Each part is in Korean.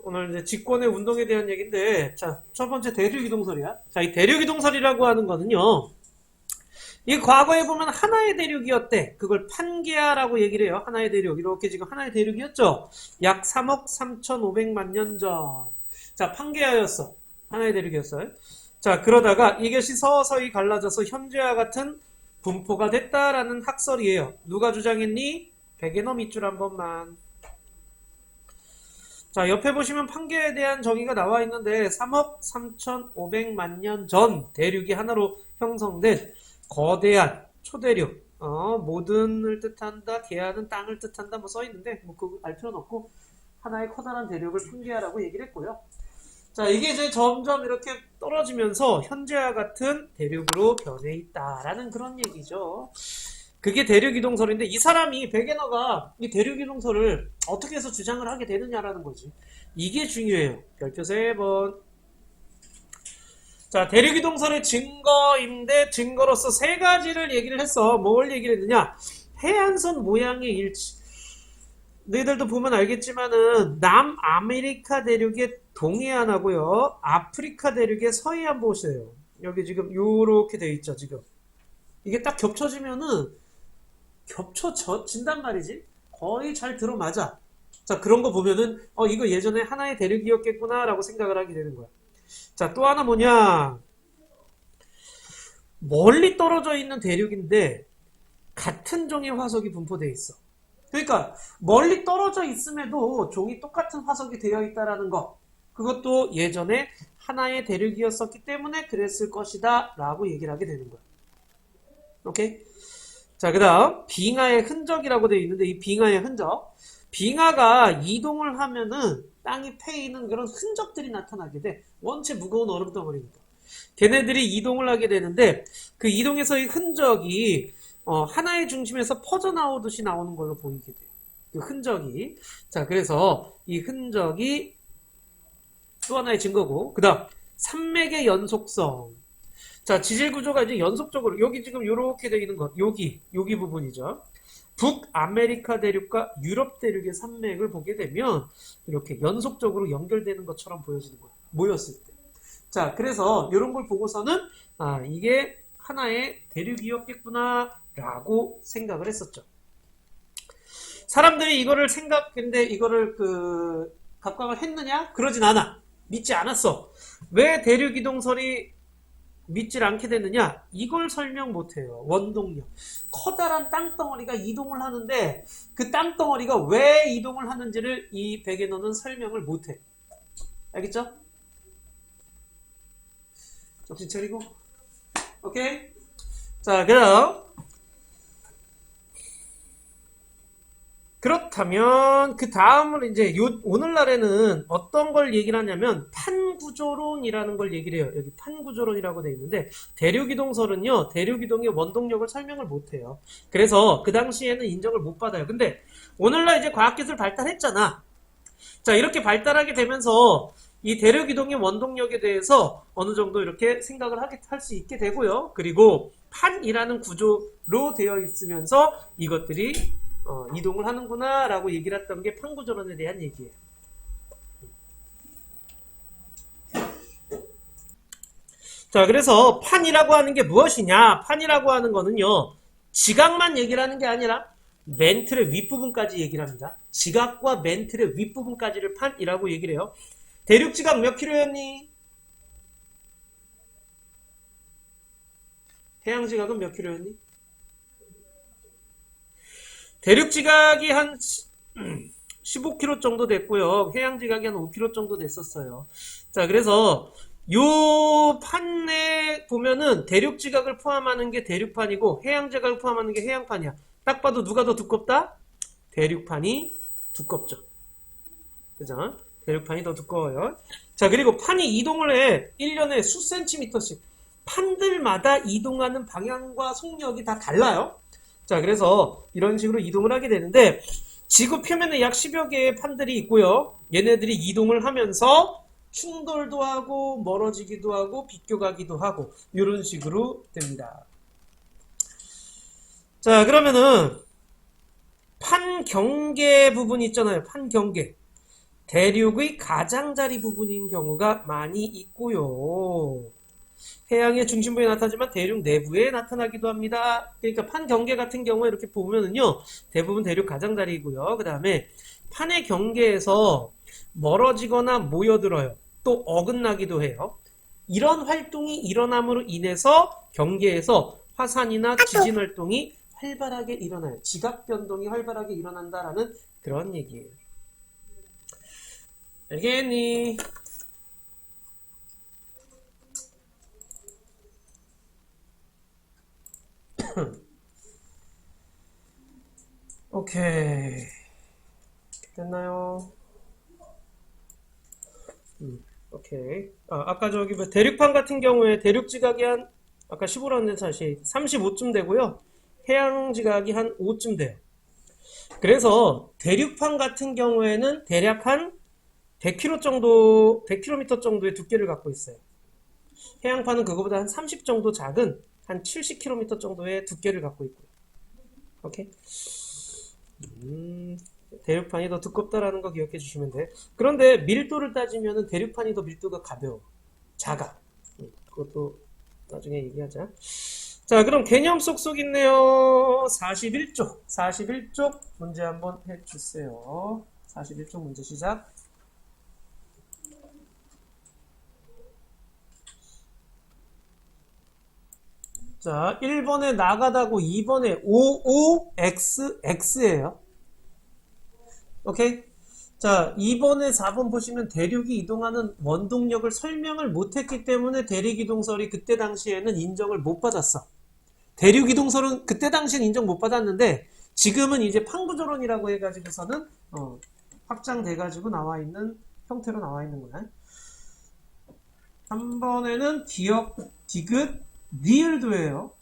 오늘 이제 직권의 운동에 대한 얘기인데, 자, 첫 번째 대륙이동설이야. 자, 이 대륙이동설이라고 하는 거는요, 이 과거에 보면 하나의 대륙이었대. 그걸 판게아라고 얘기를 해요. 하나의 대륙. 이렇게 지금 하나의 대륙이었죠? 약 3억 3,500만 년 전. 자, 판게아였어. 하나의 대륙이었어요. 자, 그러다가 이것이 서서히 갈라져서 현재와 같은 분포가 됐다라는 학설이에요. 누가 주장했니? 베게너 밑줄 한 번만. 자, 옆에 보시면 판게에 대한 정의가 나와 있는데 3억 3,500만 년 전 대륙이 하나로 형성된 거대한 초대륙, 모든을 뜻한다, 개하는 땅을 뜻한다, 뭐 써있는데, 뭐 그거 알 필요는 없고, 하나의 커다란 대륙을 판게아라고 얘기를 했고요. 자, 이게 이제 점점 이렇게 떨어지면서 현재와 같은 대륙으로 변해 있다라는 그런 얘기죠. 그게 대륙이동설인데, 이 사람이, 베게너가 이 대륙이동설을 어떻게 해서 주장을 하게 되느냐라는 거지. 이게 중요해요. 별표 3번. 자, 대륙이동설의 증거인데 증거로서 3가지를 얘기를 했어. 뭘 얘기를 했느냐? 해안선 모양의 일치. 너희들도 보면 알겠지만은 남아메리카 대륙의 동해안하고요, 아프리카 대륙의 서해안 보세요. 여기 지금 요렇게 돼 있죠, 지금. 이게 딱 겹쳐지면은 겹쳐진단 말이지. 거의 잘 들어맞아. 자, 그런 거 보면은 이거 예전에 하나의 대륙이었겠구나 라고 생각을 하게 되는 거야. 자, 또 하나 뭐냐, 멀리 떨어져 있는 대륙인데 같은 종의 화석이 분포되어 있어. 그러니까 멀리 떨어져 있음에도 종이 똑같은 화석이 되어 있다라는 거, 그것도 예전에 하나의 대륙이었었기 때문에 그랬을 것이다 라고 얘기를 하게 되는 거야. 오케이? 자, 그 다음 빙하의 흔적이라고 되어 있는데, 이 빙하의 흔적, 빙하가 이동을 하면은 땅이 패이는 그런 흔적들이 나타나게 돼. 원체 무거운 얼음 덩어리니까 걔네들이 이동을 하게 되는데, 그 이동에서의 흔적이 하나의 중심에서 퍼져나오듯이 나오는 걸로 보이게 돼. 그 흔적이. 자, 그래서 이 흔적이 또 하나의 증거고, 그 다음 산맥의 연속성. 자, 지질 구조가 이제 연속적으로 여기 지금 요렇게 되어 있는 것, 여기 부분이죠. 북아메리카 대륙과 유럽 대륙의 산맥을 보게 되면 이렇게 연속적으로 연결되는 것처럼 보여지는 거야, 모였을 때. 자, 그래서 이런 걸 보고서는 이게 하나의 대륙이었겠구나 라고 생각을 했었죠. 사람들이 이거를 근데 이거를 각광을 했느냐? 그러진 않아. 믿지 않았어. 왜 대륙이동설이 믿질 않게 되느냐? 이걸 설명 못해요. 원동력. 커다란 땅덩어리가 이동을 하는데 그 땅덩어리가 왜 이동을 하는지를 이 베게너는 설명을 못해. 알겠죠? 정신 차리고. 오케이? 자, 그렇다면 그 다음을 이제 오늘날에는 어떤 걸 얘기를 하냐면 판구조론이라는 걸 얘기를 해요. 여기 판구조론이라고 되어 있는데, 대륙이동설은요, 대륙이동의 원동력을 설명을 못해요. 그래서 그 당시에는 인정을 못 받아요. 근데 오늘날 이제 과학기술 발달했잖아. 자, 이렇게 발달하게 되면서 이 대륙이동의 원동력에 대해서 어느 정도 이렇게 생각을 할 수 있게 되고요. 그리고 판이라는 구조로 되어 있으면서 이것들이 이동을 하는구나 라고 얘기를 했던 게 판구조론에 대한 얘기예요. 자, 그래서 판이라고 하는 게 무엇이냐? 판이라고 하는 거는요, 지각만 얘기를 하는 게 아니라 멘틀의 윗부분까지 얘기를 합니다. 지각과 멘틀의 윗부분까지를 판이라고 얘기를 해요. 대륙지각 몇 킬로였니? 해양지각은 몇 킬로였니? 대륙지각이 한 15km 정도 됐고요. 해양지각이 한 5km 정도 됐었어요. 자, 그래서 요 판에 보면은 대륙지각을 포함하는 게 대륙판이고 해양지각을 포함하는 게 해양판이야. 딱 봐도 누가 더 두껍다? 대륙판이 두껍죠. 그죠? 대륙판이 더 두꺼워요. 자, 그리고 판이 이동을 해. 1년에 수 센티미터씩. 판들마다 이동하는 방향과 속력이 다 달라요. 자, 그래서 이런 식으로 이동을 하게 되는데, 지구 표면에 약 10여 개의 판들이 있고요. 얘네들이 이동을 하면서 충돌도 하고 멀어지기도 하고 비껴가기도 하고 이런 식으로 됩니다. 자, 그러면은 판경계 부분 있잖아요. 판경계. 대륙의 가장자리 부분인 경우가 많이 있고요. 해양의 중심부에 나타나지만 대륙 내부에 나타나기도 합니다. 그러니까 판 경계 같은 경우에 이렇게 보면은요, 대부분 대륙 가장자리이고요. 그 다음에 판의 경계에서 멀어지거나 모여들어요. 또 어긋나기도 해요. 이런 활동이 일어남으로 인해서 경계에서 화산이나 지진 활동이 활발하게 일어나요. 지각 변동이 활발하게 일어난다라는 그런 얘기예요. 알겠니? 오케이. 됐나요? 오케이. 아까 저기 뭐 대륙판 같은 경우에 대륙 지각이 한 아까 15로 했는데 사실 35쯤 되고요. 해양 지각이 한 5쯤 돼요. 그래서 대륙판 같은 경우에는 대략 한 100km 정도, 100km 정도의 두께를 갖고 있어요. 해양판은 그거보다 한 30 정도 작은 한 70km 정도의 두께를 갖고 있고요. 오케이. 대륙판이 더 두껍다라는 거 기억해 주시면 돼. 그런데 밀도를 따지면 대륙판이 더 밀도가 가벼워. 작아. 그것도 나중에 얘기하자. 자, 그럼 개념 쏙쏙 있네요. 41쪽. 41쪽 문제 한번 해주세요. 41쪽 문제 시작. 자, 1번에 나가다고 2번에 OOXX예요. 오케이? 자, 2번에 4번 보시면 대륙이 이동하는 원동력을 설명을 못했기 때문에 대륙이동설이 그때 당시에는 인정을 못 받았어. 대륙이동설은 그때 당시엔 인정 못 받았는데 지금은 이제 판구조론이라고 해가지고서는 확장돼가지고 나와 있는 형태로 나와 있는 거야. 3번에는 기역, 디귿, 리을도예요.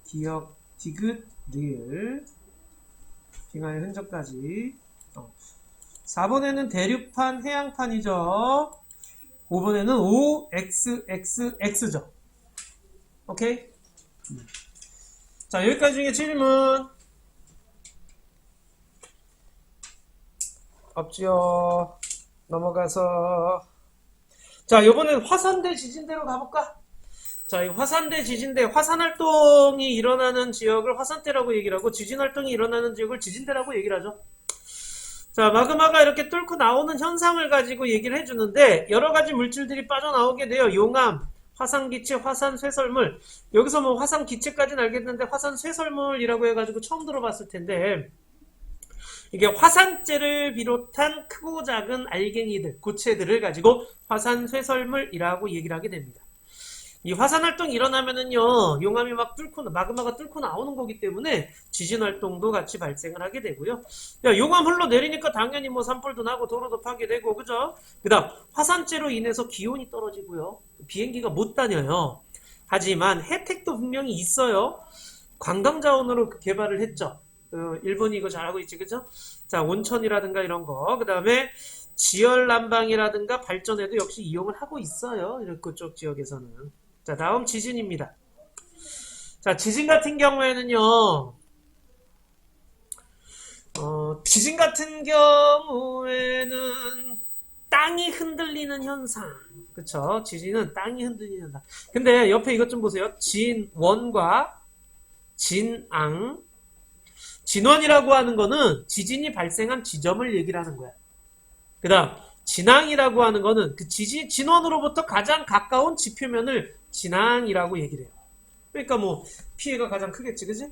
기역, 디귿, 리을. 빙하의 흔적까지. 4번에는 대륙판, 해양판이죠. 5번에는 O, X, X, X죠. 오케이? 자, 여기까지 중에 질문 없지요. 넘어가서 자, 요번엔 화산대 지진대로 가볼까? 자, 이 화산대 지진대, 화산활동이 일어나는 지역을 화산대라고 얘기를 하고 지진활동이 일어나는 지역을 지진대라고 얘기를 하죠. 자, 마그마가 이렇게 뚫고 나오는 현상을 가지고 얘기를 해주는데 여러가지 물질들이 빠져나오게 돼요. 용암, 화산기체, 화산쇠설물. 여기서 뭐 화산기체까지는 알겠는데 화산쇠설물이라고 해가지고 처음 들어봤을 텐데 이게 화산재를 비롯한 크고 작은 알갱이들, 고체들을 가지고 화산쇠설물이라고 얘기를 하게 됩니다. 이 화산활동이 일어나면은요, 용암이 마그마가 뚫고 나오는 거기 때문에 지진활동도 같이 발생을 하게 되고요. 야, 용암 흘러내리니까 당연히 뭐 산불도 나고 도로도 파괴되고, 그죠? 그 다음, 화산재로 인해서 기온이 떨어지고요. 비행기가 못 다녀요. 하지만 혜택도 분명히 있어요. 관광자원으로 개발을 했죠. 일본이 이거 잘하고 있지, 그죠? 자, 온천이라든가 이런 거. 그 다음에 지열난방이라든가 발전에도 역시 이용을 하고 있어요. 이런 그쪽 지역에서는. 자, 다음 지진입니다. 자, 지진 같은 경우에는요, 지진 같은 경우에는 땅이 흔들리는 현상. 그쵸? 지진은 땅이 흔들리는 현상. 근데 옆에 이것 좀 보세요. 진원과 진앙. 진원이라고 하는 거는 지진이 발생한 지점을 얘기를 하는 거야. 그 다음, 진앙이라고 하는 거는 그 진원으로부터 가장 가까운 지표면을 진앙이라고 얘기를 해요. 그러니까 뭐, 피해가 가장 크겠지, 그지?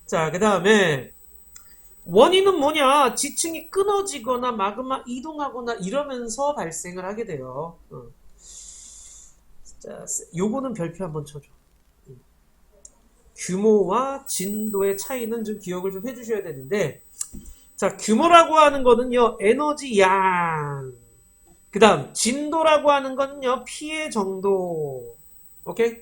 자, 그 다음에, 원인은 뭐냐? 지층이 끊어지거나 마그마 이동하거나 이러면서 발생을 하게 돼요. 자, 요거는 별표 한번 쳐줘. 규모와 진도의 차이는 좀 기억을 좀 해주셔야 되는데, 자, 규모라고 하는 거는요, 에너지 양. 그 다음, 진도라고 하는 거는요, 피해 정도. 오케이?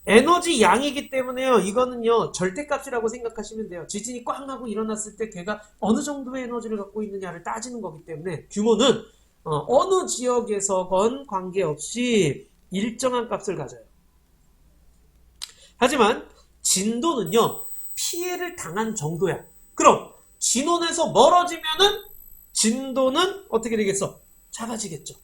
에너지 양이기 때문에요, 이거는요, 절대값이라고 생각하시면 돼요. 지진이 꽝 하고 일어났을 때 걔가 어느 정도의 에너지를 갖고 있느냐를 따지는 거기 때문에, 규모는, 어느 지역에서건 관계없이 일정한 값을 가져요. 하지만, 진도는요, 피해를 당한 정도야. 그럼, 진원에서 멀어지면은 진도는 어떻게 되겠어? 작아지겠죠.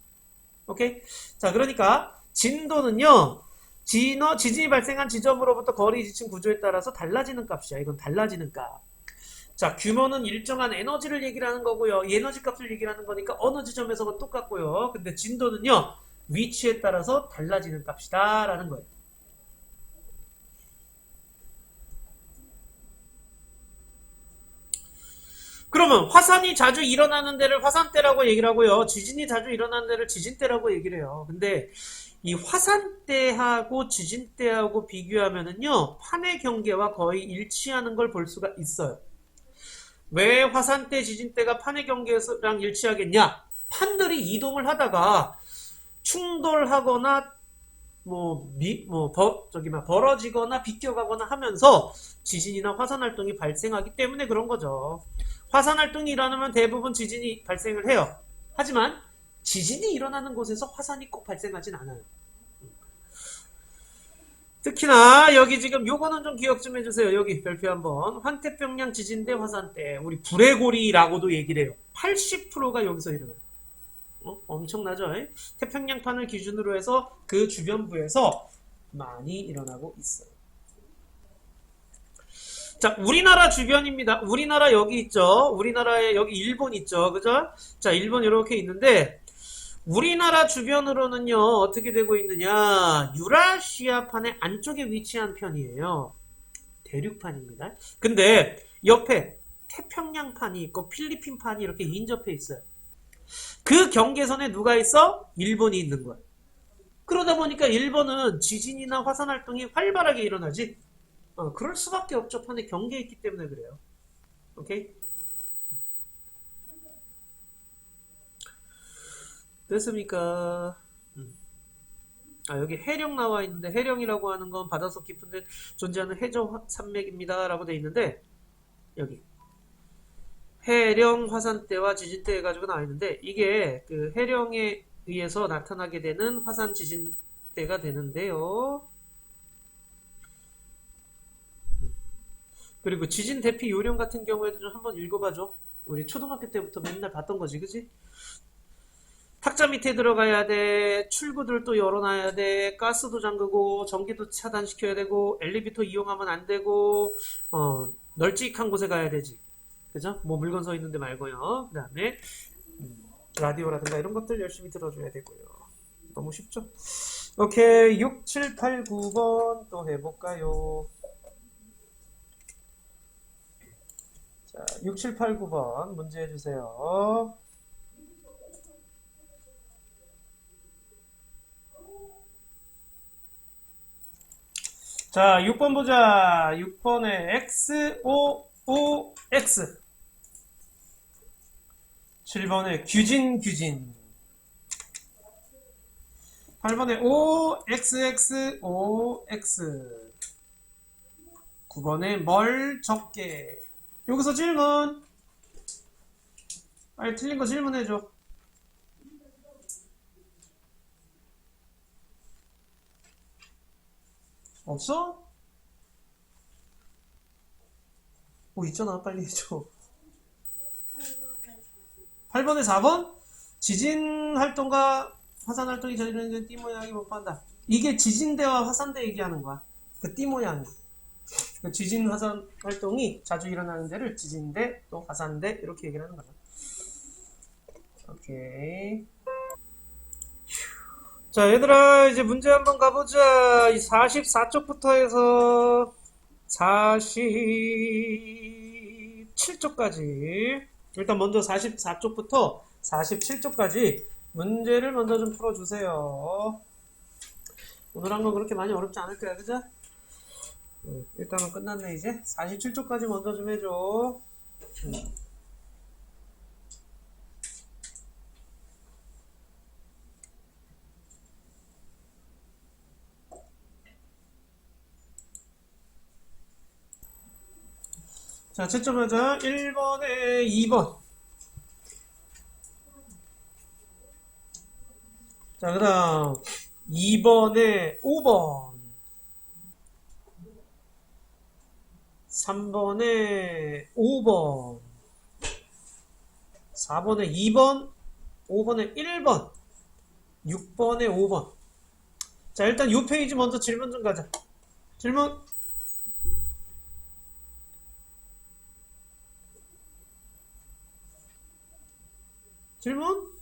오케이? 자, 그러니까 진도는요. 지진이 발생한 지점으로부터 거리 지층 구조에 따라서 달라지는 값이야. 이건 달라지는 값. 자, 규모는 일정한 에너지를 얘기를 하는 거고요. 이 에너지 값을 얘기를 하는 거니까 어느 지점에서건 똑같고요. 근데 진도는요. 위치에 따라서 달라지는 값이다 라는 거예요. 그러면 화산이 자주 일어나는 데를 화산대라고 얘기를 하고요. 지진이 자주 일어나는 데를 지진대라고 얘기를 해요. 근데 이 화산대하고 지진대하고 비교하면은요. 판의 경계와 거의 일치하는 걸 볼 수가 있어요. 왜 화산대, 지진대가 판의 경계랑 일치하겠냐? 판들이 이동을 하다가 충돌하거나 벌어지거나 비껴가거나 하면서 지진이나 화산 활동이 발생하기 때문에 그런 거죠. 화산 활동이 일어나면 대부분 지진이 발생을 해요. 하지만 지진이 일어나는 곳에서 화산이 꼭 발생하진 않아요. 특히나 여기 지금 요거는 좀 기억 좀 해주세요. 여기 별표 한번. 환태평양 지진대 화산대 우리 불레고리라고도 얘기를 해요. 80%가 여기서 일어나요. 엄청나죠? 태평양판을 기준으로 해서 그 주변부에서 많이 일어나고 있어요. 자, 우리나라 주변입니다. 우리나라 여기 있죠. 우리나라에 여기 일본 있죠. 그죠? 자, 일본 이렇게 있는데 우리나라 주변으로는요. 어떻게 되고 있느냐? 유라시아판의 안쪽에 위치한 편이에요. 대륙판입니다. 근데 옆에 태평양판이 있고 필리핀판이 이렇게 인접해 있어요. 그 경계선에 누가 있어? 일본이 있는 거야. 그러다 보니까 일본은 지진이나 화산 활동이 활발하게 일어나지. 그럴 수밖에 없죠. 판에 경계에 있기 때문에 그래요. 오케이? 됐습니까? 여기 해령 나와 있는데 해령이라고 하는 건 바닷속 깊은데 존재하는 해저 산맥입니다. 라고 돼 있는데 여기 해령 화산대와 지진대 해가지고 나와 있는데 이게 그 해령에 의해서 나타나게 되는 화산 지진대가 되는데요. 그리고 지진 대피 요령 같은 경우에도 좀 한번 읽어봐줘. 우리 초등학교 때부터 맨날 봤던 거지, 그지? 탁자 밑에 들어가야 돼. 출구들도 열어놔야 돼. 가스도 잠그고 전기도 차단시켜야 되고 엘리베이터 이용하면 안 되고 널찍한 곳에 가야 되지. 그죠? 뭐 물건 서 있는데 말고요. 그 다음에 라디오라든가 이런 것들 열심히 들어줘야 되고요. 너무 쉽죠? 오케이. 6, 7, 8, 9번 또 해볼까요? 자, 6, 7, 8, 9번 문제 해주세요. 자, 6번 보자. 6번에 X, O, O, X. 7번에 규진, 규진. 8번에 O, X, X, O, X. 9번에 뭘 적게. 여기서 질문. 빨리 틀린 거 질문해줘. 없어? 있잖아. 빨리 해줘. 8번에 4번? 지진 활동과 화산 활동이 저지르는 띠 모양이 못 판다. 이게 지진대와 화산대 얘기하는 거야. 그 띠 모양이. 그 지진 화산 활동이 자주 일어나는 데를 지진대 또 화산대 이렇게 얘기를 하는 거죠. 오케이. 자, 얘들아 이제 문제 한번 가보자. 이 44쪽부터 해서 47쪽까지 일단 먼저 44쪽부터 47쪽까지 문제를 먼저 좀 풀어주세요. 오늘 한 건 그렇게 많이 어렵지 않을 거야, 그죠? 일단은 끝났네 이제. 47쪽까지 먼저 좀 해줘. 자, 채점하자. 1번에 2번. 자, 그 다음 2번에 5번. 3번에 5번. 4번에 2번, 5번에 1번, 6번에 5번. 자, 일단 이 페이지 먼저 질문 좀 가자. 질문. 질문?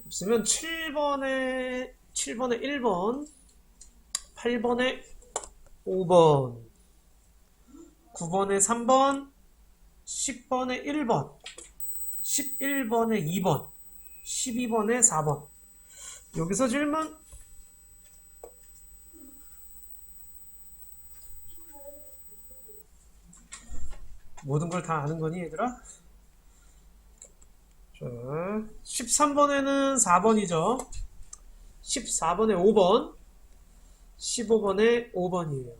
없으면 7번에 1번, 8번에 5번, 9번에 3번, 10번에 1번, 11번에 2번, 12번에 4번. 여기서 질문. 모든 걸 다 아는 거니, 얘들아? 자, 13번에는 4번이죠. 14번에 5번, 15번에 5번이에요.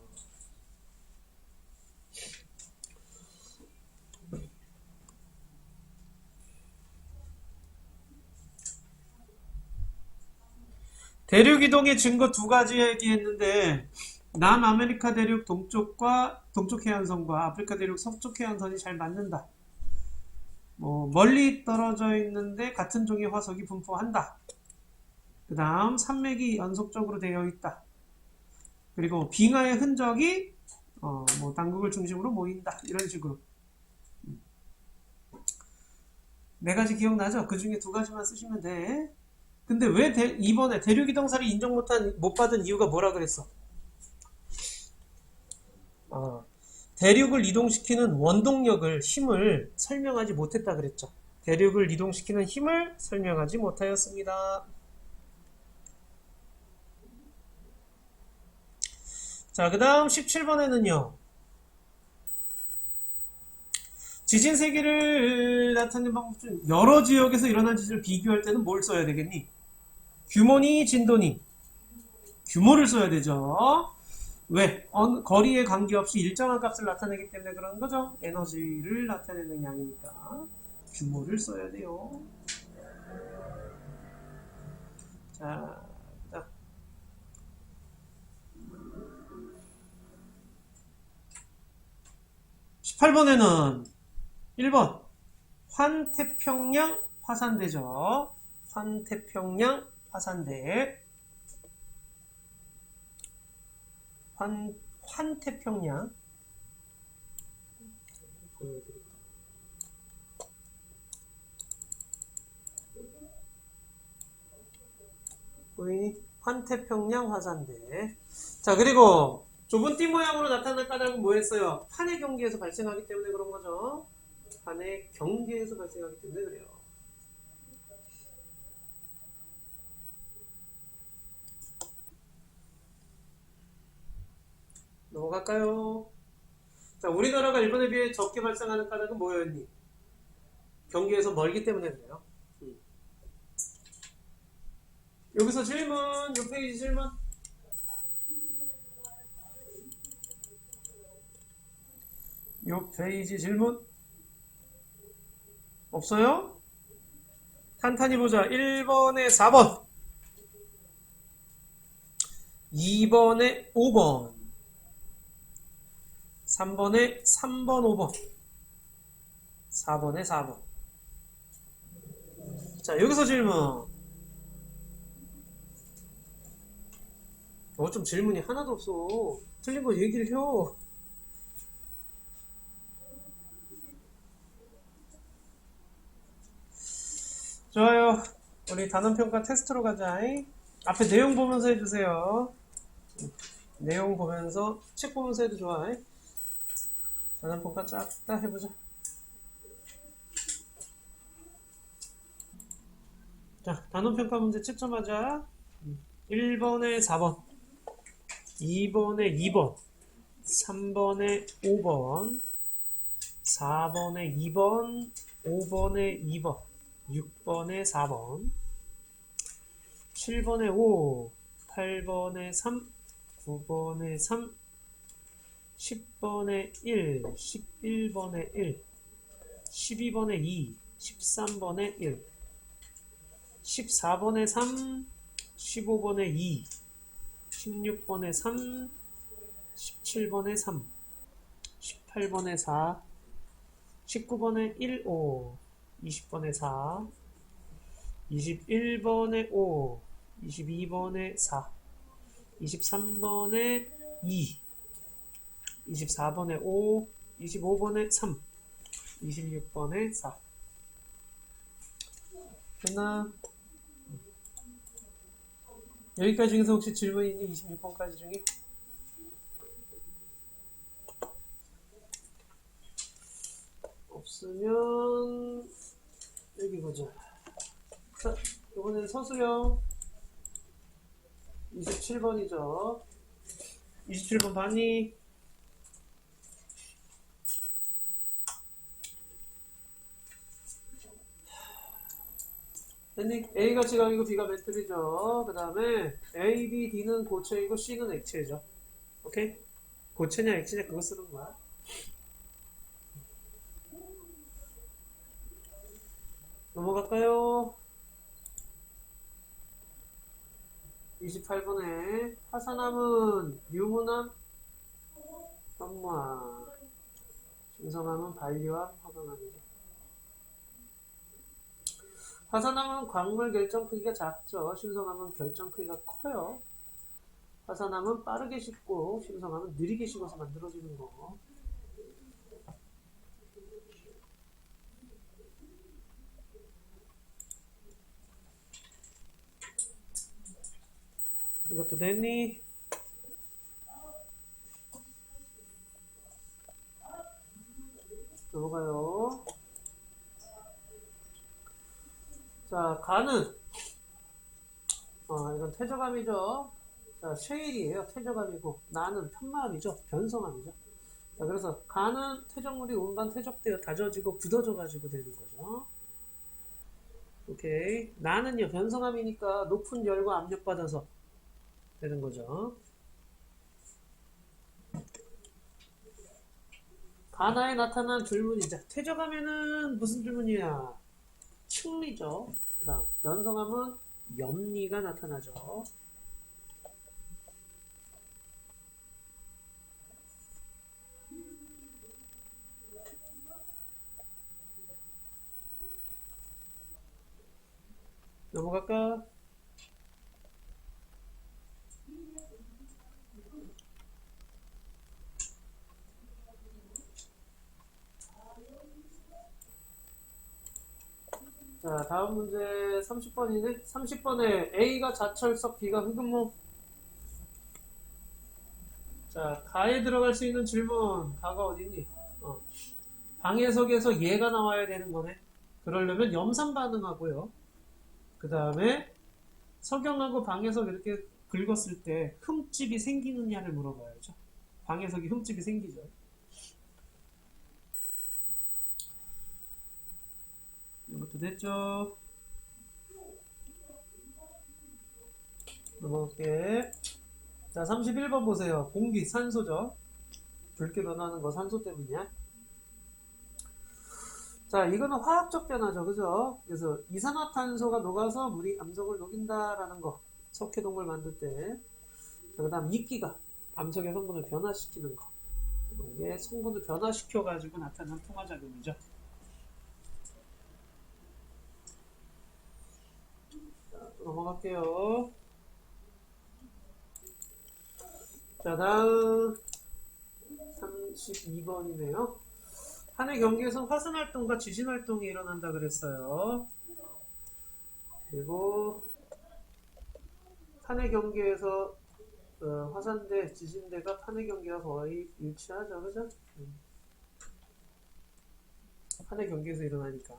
대륙이동의 증거 두 가지 얘기했는데, 남아메리카 대륙 동쪽 해안선과 아프리카 대륙 서쪽 해안선이 잘 맞는다. 멀리 떨어져 있는데 같은 종의 화석이 분포한다. 그 다음 산맥이 연속적으로 되어 있다. 그리고 빙하의 흔적이 당국을 중심으로 모인다. 이런 식으로. 네 가지 기억나죠? 그 중에 두 가지만 쓰시면 돼. 근데 왜 이번에 대륙이동사를 인정 못 받은 이유가 뭐라 그랬어? 대륙을 이동시키는 원동력을, 힘을 설명하지 못했다 그랬죠. 대륙을 이동시키는 힘을 설명하지 못하였습니다. 자, 그 다음 17번에는요. 지진 세기를 나타내는 방법 중 여러 지역에서 일어난 지진을 비교할 때는 뭘 써야 되겠니? 규모니 진도니? 규모를 써야 되죠. 왜? 거리에 관계없이 일정한 값을 나타내기 때문에 그런 거죠. 에너지를 나타내는 양이니까 규모를 써야 돼요. 자, 18번에는 1번 환태평양 화산대죠. 환태평양 화산대. 환태평양 보이니? 환태평양 화산대. 자, 그리고 좁은 띠 모양으로 나타난 까닭은 뭐였어요? 판의 경계에서 발생하기 때문에 그런 거죠. 판의 경계에서 발생하기 때문에 그래요. 넘어갈까요? 자, 우리나라가 일본에 비해 적게 발생하는 까닭은 뭐였니? 경계에서 멀기 때문에 그래요. 여기서 질문, 요 페이지 질문. 요 페이지 질문. 없어요? 탄탄히 보자. 1번에 4번, 2번에 5번, 3번에 3번, 5번, 4번에 4번. 자, 여기서 질문. 좀 질문이 하나도 없어. 틀린 거 얘기를 해요. 좋아요. 우리 단원평가 테스트로 가자. 앞에 내용 보면서 해주세요. 내용 보면서, 책 보면서 해도 좋아. 단원평가 쫙 다 해보자. 자, 단원평가 문제 채점하자. 1번에 4번, 2번에 2번, 3번에 5번, 4번에 2번, 5번에 2번, 6번에 4번, 7번에 5, 8번에 3, 9번에 3, 10번에 1, 11번에 1, 12번에 2, 13번에 1, 14번에 3, 15번에 2, 16번에 3, 17번에 3, 18번에 4, 19번에 1, 5, 20번에 4, 21번에 5, 22번에 4, 23번에 2, 24번에 5, 25번에 3, 26번에 4. 됐나? 여기까지 중에서 혹시 질문 있니? 26번까지 중에? 없으면 여기 보자. 자, 이번엔 서술형 27번이죠. 27번 봤니? 됐니? A가 지각이고 B가 멘틀이죠. 그 다음에 A, B, D는 고체이고 C는 액체죠. 오케이? 고체냐 액체냐 그거 쓰는 거야. 넘어갈까요? 28번에 화산암은 유문암, 현무암, 중성암은 반류암, 화강암이죠. 화산암은 광물 결정 크기가 작죠. 신성암은 결정 크기가 커요. 화산암은 빠르게 식고 신성암은 느리게 식어서 만들어지는 거. 이것도 됐니? 넘어가요. 자, 가는 이건 퇴적암이죠. 자, 쉐일이에요. 퇴적암이고 나는 편마암이죠. 변성암이죠. 자, 그래서 가는 퇴적물이 운반 퇴적되어 다져지고 굳어져 가지고 되는 거죠. 오케이. 나는요 변성암이니까 높은 열과 압력 받아서 되는 거죠. 가나에 나타난 줄무늬자. 퇴적암에는 무슨 줄무늬야? 층리죠. 그 다음 변성암은 염리가 나타나죠. 넘어갈까? 자, 다음 문제 30번이네. 30번에 A가 자철석, B가 흑음목. 자, 가에 들어갈 수 있는 질문. 가가 어딨니? 방해석에서 얘가 나와야 되는 거네. 그러려면 염산 반응하고요. 그 다음에 석영하고 방해석 이렇게 긁었을 때 흠집이 생기느냐를 물어봐야죠. 방해석이 흠집이 생기죠. 이것도 됐죠. 넘어갈게. 자, 31번 보세요. 공기, 산소죠. 붉게 변하는 거 산소 때문이야. 자, 이거는 화학적 변화죠. 그죠? 그래서 이산화탄소가 녹아서 물이 암석을 녹인다라는 거. 석회동물 만들 때. 자, 그 다음 이끼가 암석의 성분을 변화시키는 거. 이게 성분을 변화시켜가지고 나타난 풍화작용이죠. 자, 넘어갈게요. 자, 다음 32번이네요. 한해 경기에서 화산활동과 지진활동이 일어난다 그랬어요. 그리고 한해 경기에서 화산대, 지진대가 한해 경기와 거의 일치하죠. 그죠? 한해 경기에서 일어나니까.